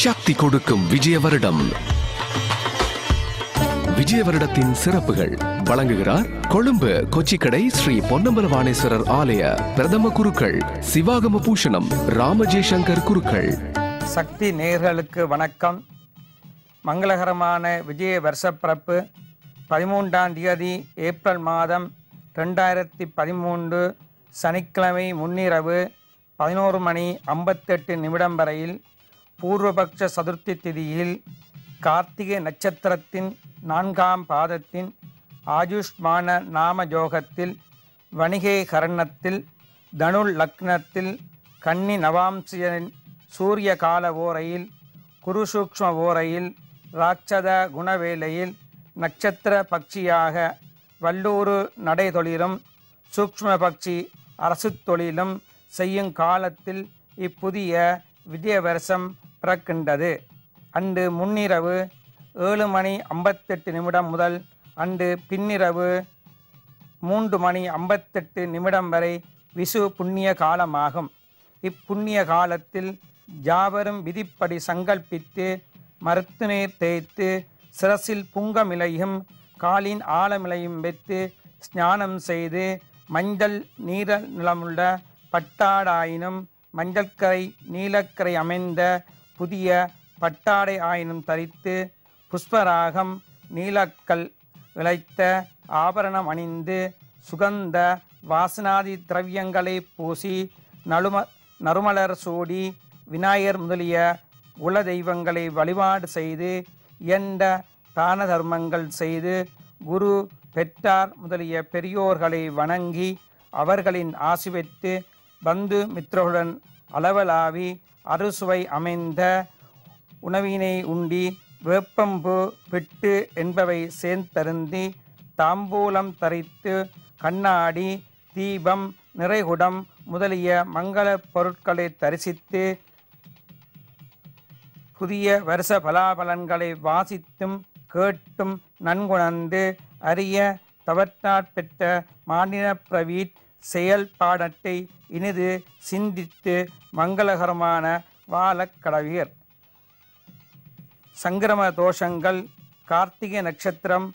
சக்தி கொடுக்கும் விஜய வருடம். விஜய வருடத்தின் சிறப்புகள் வழங்குகிறார் கொழும்பு கொச்சிக்கடை ஸ்ரீ பொன்னம்பலவாணேஸ்வரர் ஆலய பிரதம குருக்கள் சிவாகம பூஷணம் ராமஜேசங்கர் குருக்கள். சக்தி நேயர்களுக்கு வணக்கம். மங்களகரமான விஜய வருஷப்பிறப்பு 13ஆம் தேதி ஏப்ரல் மாதம் 2013 சனிக்கிழமை முன்னிரவு 11:58 வரையில் பூர்வபக்ஷ சதுர்த்தி திதியில் கார்த்திகை நட்சத்திரத்தின் 4ஆம் பாதத்தின் ஆயுஷ்மான நாம யோகத்தில் வணிகை கரணத்தில் தனுள் லக்னத்தில் கன்னி நவாம்சியின் சூரிய கால ஓரையில் குருசூக்ஷ்ம ஓரையில் ராட்சத குணவேளையில் நட்சத்திர பட்சியாக வல்லூறு நடை தொழிலும் சூக்ஷ்ம பட்சி அரசு தொழிலும் செய்யும் காலத்தில் இப்புதிய விஜய வருஷம் பிறக்கின்றது. அன்று முன்னிரவு 7:58 முதல் அன்று பின்னிரவு 3:58 வரை விசு புண்ணிய காலமாகும். இப்புண்ணிய காலத்தில் யாவரும் விதிப்படி சங்கல்பித்து மருத்துநீர் தேய்த்து சிரசில் புங்கமிலையும் காலின் ஆழமிலையும் வைத்து ஸ்நானம் செய்து மஞ்சள் நீர நிலமுள்ள பட்டாடாயினும் மஞ்சள்கரை நீலக்கரை அமைந்த புதிய பட்டாடை ஆயினும் தரித்து புஷ்பராகம் நீலக்கல் விளைத்த ஆபரணம் அணிந்து சுகந்த வாசனாதி திரவியங்களை பூசி நறுமலர் சூடி விநாயகர் முதலிய குல தெய்வங்களை வழிபாடு செய்து இயன்ற தான தர்மங்கள் செய்து குரு பெற்றார் முதலிய பெரியோர்களை வணங்கி அவர்களின் ஆசி பெற்று பந்து மித்திரர்களுடன் அளவலாவி அறுசுவை அமைந்த உணவினை உண்டி வேப்பம்பு பிட்டு என்பவை சேர்ந்தருந்தி தாம்பூலம் தரித்து கண்ணாடி தீபம் நிறைகுடம் முதலிய மங்கள பொருட்களை தரிசித்து புதிய வருஷ பலாபலன்களை வாசித்தும் கேட்டும் நன்குணர்ந்து அறிய தவற்றாற் பெற்ற மாநில பிரவீட் செயல்பாடத்தை இனிது சிந்தித்து மங்களகரமான வாழக்கடவீர். சங்கிரம தோஷங்கள் கார்த்திகை நட்சத்திரம்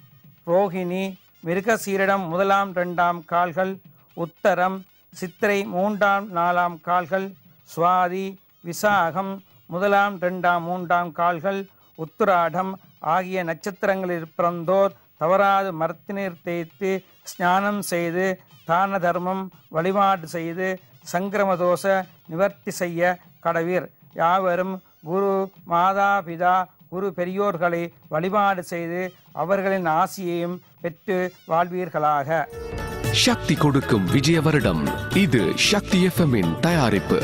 ரோஹிணி மிருகசீரிடம் 1ஆம் 2ஆம் கால்கள் உத்தரம் சித்திரை 3ஆம் 4ஆம் கால்கள் சுவாதி விசாகம் 1ஆம் 2ஆம் 3ஆம் கால்கள் உத்திராடம் ஆகிய நட்சத்திரங்களில் பிறந்தோர் தவறாது மரத்தினீர் தேய்த்து ஸ்நானம் செய்து தான தர்மம் வழிபாடு செய்து சங்கிரமதோஷ நிவர்த்தி செய்ய கடவீர். யாவரும் குரு மாதா பிதா குரு பெரியோர்களை வழிபாடு செய்து அவர்களின் ஆசியையும் பெற்று வாழ்வீர்களாக. சக்தி கொடுக்கும் விஜய வருடம். இது சக்தி FM தயாரிப்பு.